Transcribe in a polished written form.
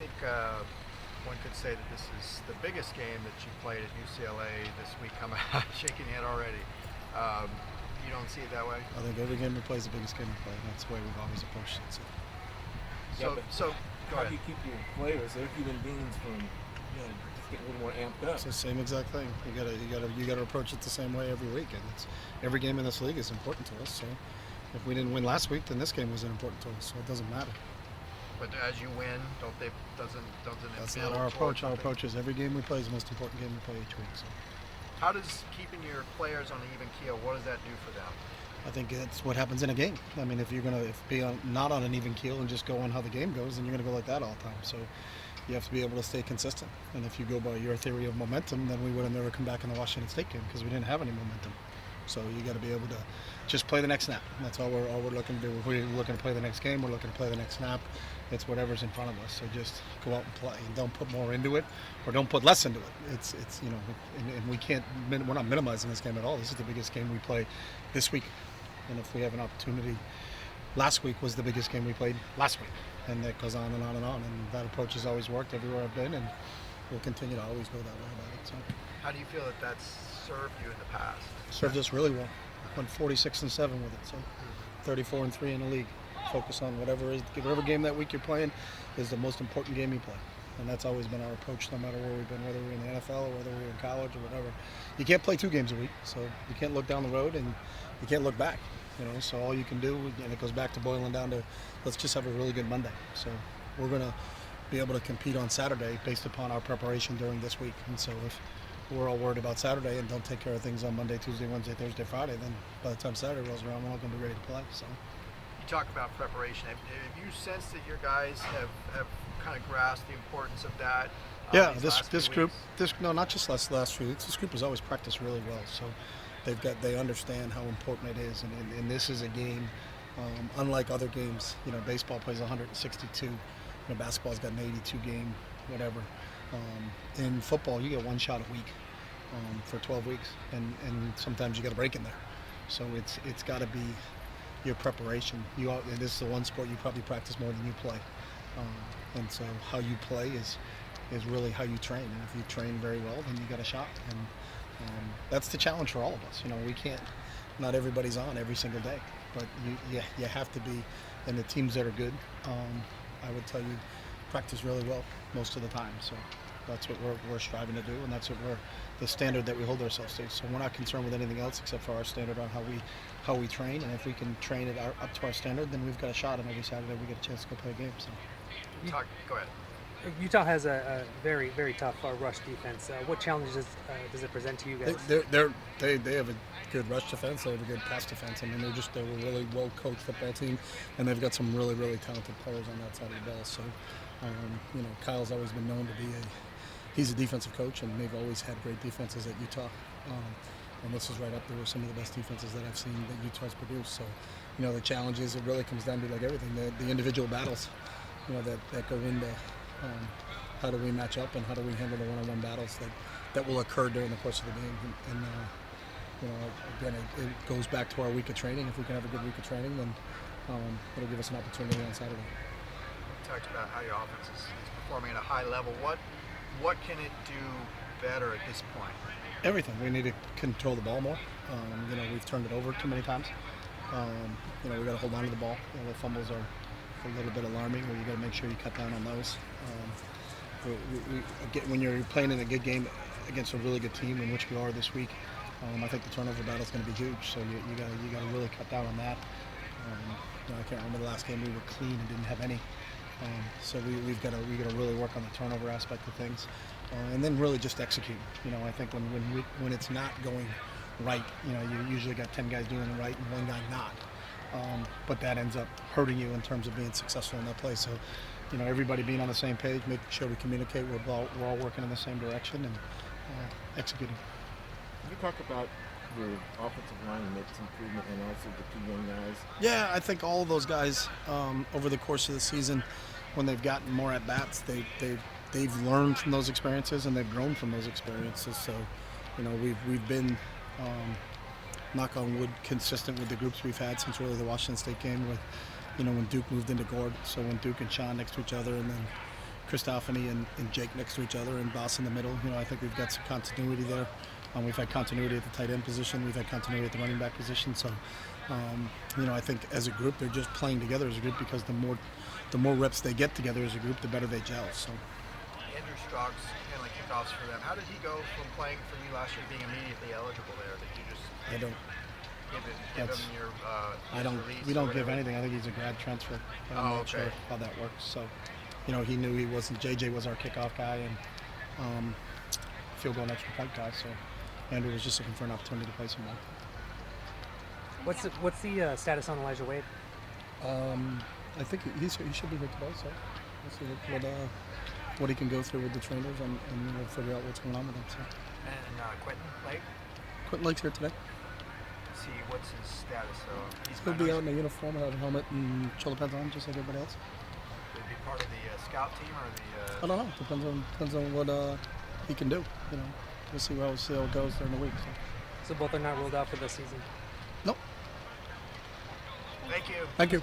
I think one could say that this is the biggest game that you played at UCLA this week. Coming out, shaking your head already. Um, you don't see it that way. I think every game we play is the biggest game we play. That's the way we've always approached it. So. Yeah, but So go how ahead. do you keep your players, their human beings, from just getting a little more amped up? It's the same exact thing. You gotta approach it the same way every week, and it's every game in this league is important to us. So if we didn't win last week, then this game wasn't important to us. So it doesn't matter. But as you win, doesn't it That's build not our approach. towards Our something? approach is every game we play is the most important game we play each week. So How does keeping your players on an even keel? What does that do for them? I think it's what happens in a game. I mean, if you're gonna be not on an even keel and just go on how the game goes, then you're gonna go like that all the time. So you have to be able to stay consistent. And if you go by your theory of momentum, then we would have never come back in the Washington State game because we didn't have any momentum. So you got to be able to just play the next snap. That's all we're looking to do. We're looking to play the next game. We're looking to play the next snap. It's whatever's in front of us. So just go out and play, and don't put more into it, or don't put less into it. It's and we can't. We're not minimizing this game at all. This is the biggest game we play this week, and if we have an opportunity, last week was the biggest game we played last week, and that goes on and on and on. And that approach has always worked everywhere I've been, and we'll continue to always go that way about it. So. How do you feel that that's served you in the past? Served us really well. Went 46-7 with it, so 34-3 in the league. Focus on whatever game that week you're playing is the most important game you play, and that's always been our approach, no matter where we've been, whether we're in the NFL or whether we're in college or whatever. You can't play 2 games a week, so you can't look down the road and you can't look back. So all you can do, and it goes back to boiling down to, let's just have a really good Monday. So we're gonna be able to compete on Saturday based upon our preparation during this week, and so if we're all worried about Saturday and don't take care of things on Monday, Tuesday, Wednesday, Thursday, Friday, then by the time Saturday rolls around, we're not going to be ready to play. So, You talk about preparation. Have you sensed that your guys have kind of grasped the importance of that? yeah, These this last this few group, weeks? not just last few weeks. This group has always practiced really well. So they understand how important it is, and this is a game. Unlike other games, baseball plays 162. Basketball's got an 82 game, whatever. In football, you get one shot a week for 12 weeks, and sometimes you got a break in there. So it's got to be your preparation. And this is the one sport you probably practice more than you play, and so how you play is really how you train. And if you train very well, then you got a shot. And that's the challenge for all of us. We can't. Not everybody's on every single day, but you have to be. And the teams that are good, I would tell you, practice really well most of the time. So that's what we're striving to do, and that's what the standard that we hold ourselves to. So we're not concerned with anything else except for our standard on how we train, and if we can train it up to our standard, then we've got a shot, and every Saturday we get a chance to go play a game. So Go ahead. Utah has a very, very tough rush defense. What challenges does it present to you guys? they have a good rush defense. They have a good pass defense. I mean, they're a really well coached football team, and they've got some really, really talented players on that side of the ball. So Kyle's always been known to be he's a defensive coach, and they've always had great defenses at Utah. And this is right up there with some of the best defenses that I've seen that Utah's produced. So, the challenge is, it really comes down to, like everything, the individual battles, that go into how do we match up and how do we handle the one-on-one battles that will occur during the course of the game. And again, it goes back to our week of training. If we can have a good week of training, then it'll give us an opportunity on Saturday. You talked about how your offense is performing at a high level. What can it do better at this point? Everything. We need to control the ball more. We've turned it over too many times. We got to hold on to the ball. The fumbles are a little bit alarming, where you got to make sure you cut down on those. When you're playing in a good game against a really good team, in which we are this week, I think the turnover battle is going to be huge. So you got to really cut down on that. I can't remember the last game we were clean and didn't have any. So we've got to really work on the turnover aspect of things, and then really just execute. I think when it's not going right, you usually got 10 guys doing it right and one guy not. But that ends up hurting you in terms of being successful in that play. So, everybody being on the same page, making sure we communicate, we're all working in the same direction, and executing. Can you talk about your offensive line and its improvement, and also the 2 young guys? Yeah, I think all of those guys over the course of the season, when they've gotten more at bats, they've learned from those experiences and they've grown from those experiences. So, we've been knock on wood, consistent with the groups we've had since really the Washington State game, with when Duke moved into Gord. So when Duke and Sean next to each other, and then Christophany and Jake next to each other and Boss in the middle. I think we've got some continuity there. We've had continuity at the tight end position. We've had continuity at the running back position. So, I think as a group, they're just playing together as a group because the more reps they get together as a group, the better they gel. So, Andrew Strauch's handling kickoffs for them. How did he go from playing for you last year to being immediately eligible there? Did you just I don't. give him your I don't. release We or don't give whatever? anything. I think he's a grad transfer. I'm Oh, not sure okay. how that works. So, he knew he wasn't. JJ was our kickoff guy and field goal and extra point guy. So, Andrew was just looking for an opportunity to play some more. What's the status on Elijah Wade? I think he should be here today. So, we'll see what he can go through with the trainers and we'll figure out what's going on with him. So, And Quentin Lake, Quentin Lake's here today. see what's his status. So He'll be out in a uniform, have a helmet and shoulder pads on, just like everybody else. Would he be part of the scout team or I the? don't know. Depends on what he can do. We'll see how it goes during the week. So. So both are not ruled out for this season. Nope. Thank you. Thank you.